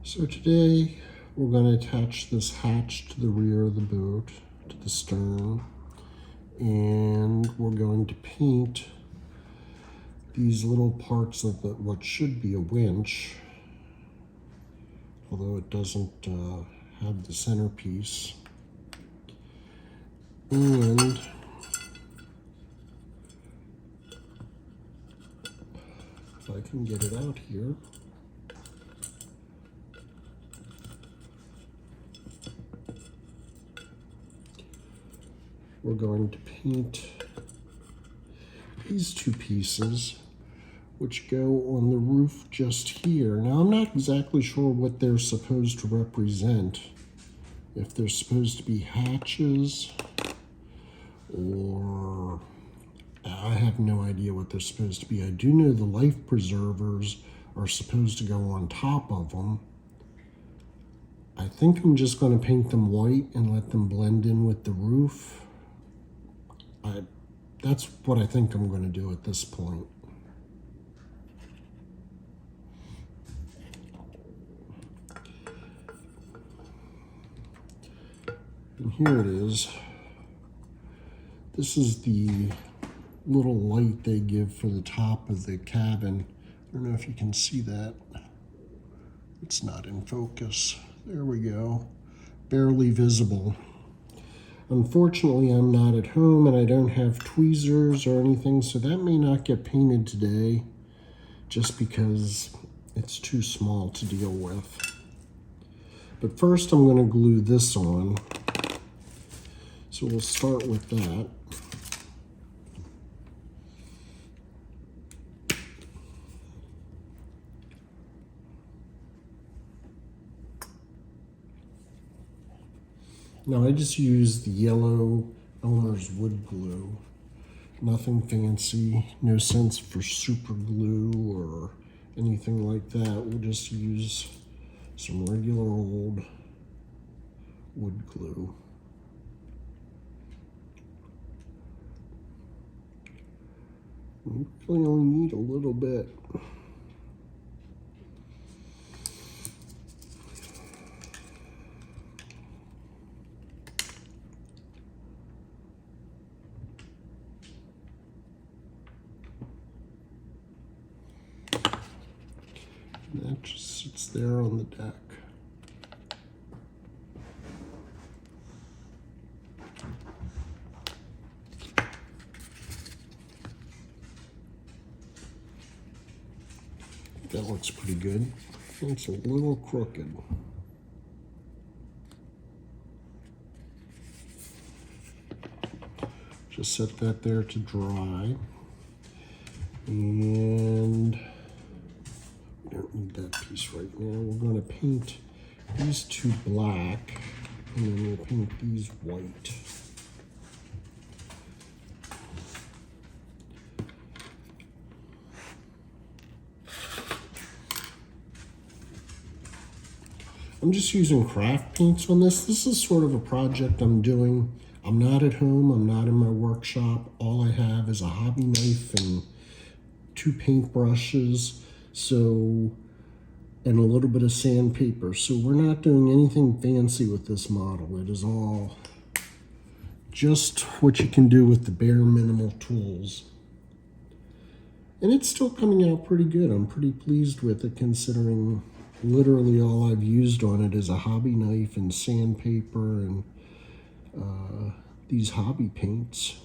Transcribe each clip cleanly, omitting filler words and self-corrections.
So today we're going to attach this hatch to the rear of the boat, to the stern, and we're going to paint these little parts of what should be a winch, although it doesn't have the centerpiece. And if I can get it out here, we're going to paint these two pieces which go on the roof just here. Now I'm not exactly sure what they're supposed to represent. If they're supposed to be hatches, or I have no idea what they're supposed to be. I do know the life preservers are supposed to go on top of them. I think I'm just going to paint them white and let them blend in with the roof. That's what I think I'm going to do at this point. And here it is. This is the little light they give for the top of the cabin. I don't know if you can see that. It's not in focus. There we go. Barely visible. Unfortunately, I'm not at home and I don't have tweezers or anything, so that may not get painted today just because it's too small to deal with. But first I'm going to glue this on. So we'll start with that. Now I just use the yellow Elmer's wood glue. Nothing fancy, no sense for super glue or anything like that. We'll just use some regular old wood glue. We really only need a little bit. And that just sits there on the deck. That looks pretty good. It's a little crooked. Just set that there to dry. And we don't need that piece right now. We're going to paint these two black, and then we'll paint these white. I'm just using craft paints on this. This is sort of a project I'm doing. I'm not at home, I'm not in my workshop. All I have is a hobby knife and 2 paint brushes, and a little bit of sandpaper. So we're not doing anything fancy with this model. It is all just what you can do with the bare minimal tools. And it's still coming out pretty good. I'm pretty pleased with it, considering literally all I've used on it is a hobby knife and sandpaper and these hobby paints.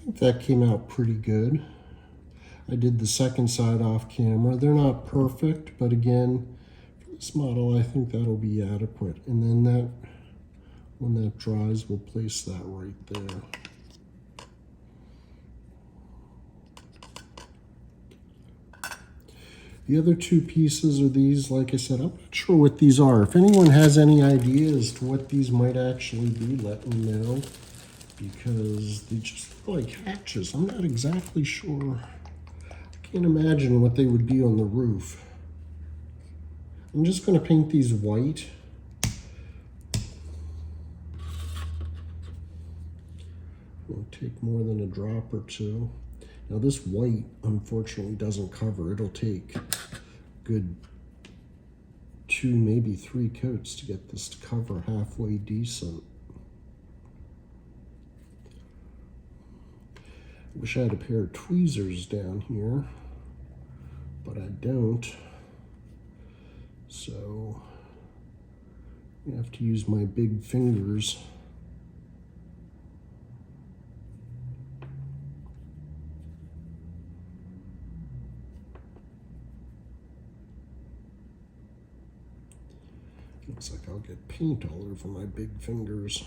think that came out pretty good. I did the second side off camera. They're not perfect, but again, for this model, I think that'll be adequate. And then that, when that dries, we'll place that right there. The other two pieces are these. Like I said, I'm not sure what these are. If anyone has any idea as to what these might actually be, let me know, because they just look like hatches. I'm not exactly sure. I can't imagine what they would be on the roof. I'm just going to paint these white. It'll take more than a drop or two. Now this white, unfortunately, doesn't cover. It'll take good 2, maybe 3 coats to get this to cover halfway decent. I wish I had a pair of tweezers down here, but I don't. So I have to use my big fingers. Looks like I'll get paint all over my big fingers.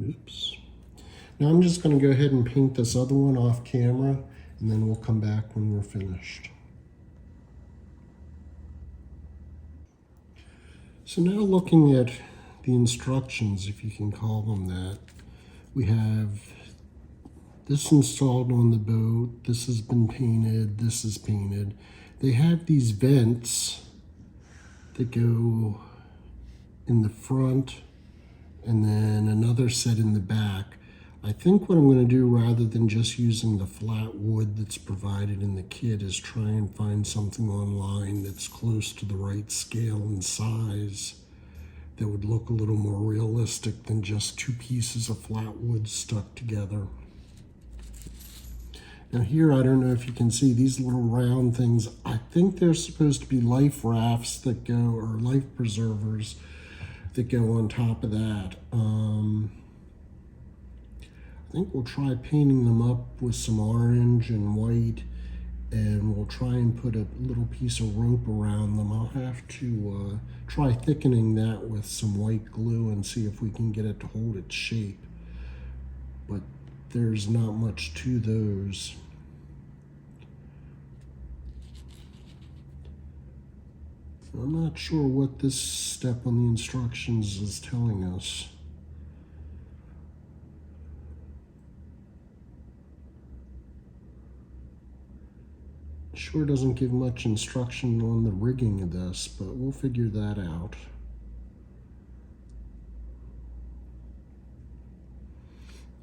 Oops. Now I'm just going to go ahead and paint this other one off camera, and then we'll come back when we're finished. So now looking at the instructions, if you can call them that, we have this installed on the boat, this has been painted, this is painted. They have these vents that go in the front and then another set in the back. I think what I'm going to do, rather than just using the flat wood that's provided in the kit, is try and find something online that's close to the right scale and size that would look a little more realistic than just 2 pieces of flat wood stuck together. Now here, I don't know if you can see these little round things. I think they're supposed to be life rafts that go, or life preservers that go on top of that. I think we'll try painting them up with some orange and white, and we'll try and put a little piece of rope around them. I'll have to try thickening that with some white glue and see if we can get it to hold its shape. But there's not much to those. I'm not sure what this step on the instructions is telling us. Sure doesn't give much instruction on the rigging of this, but we'll figure that out.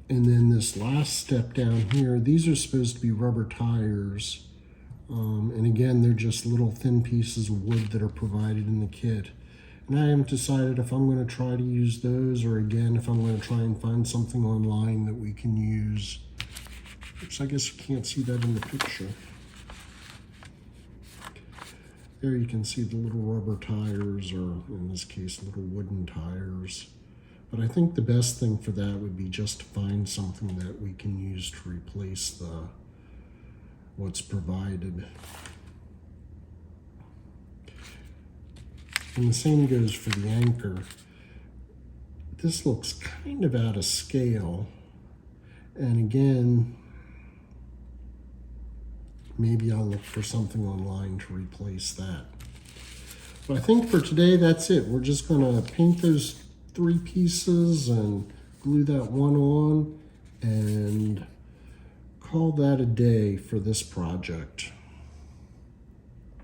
And then this last step down here, these are supposed to be rubber tires. And again, they're just little thin pieces of wood that are provided in the kit. And I haven't decided if I'm going to try to use those, or again, if I'm going to try and find something online that we can use. Oops, I guess you can't see that in the picture. There you can see the little rubber tires, or in this case, little wooden tires. But I think the best thing for that would be just to find something that we can use to replace what's provided. And the same goes for the anchor. This looks kind of out of scale. And again, maybe I'll look for something online to replace that. But I think for today, that's it. We're just gonna paint those 3 pieces and glue that one on and call that a day for this project.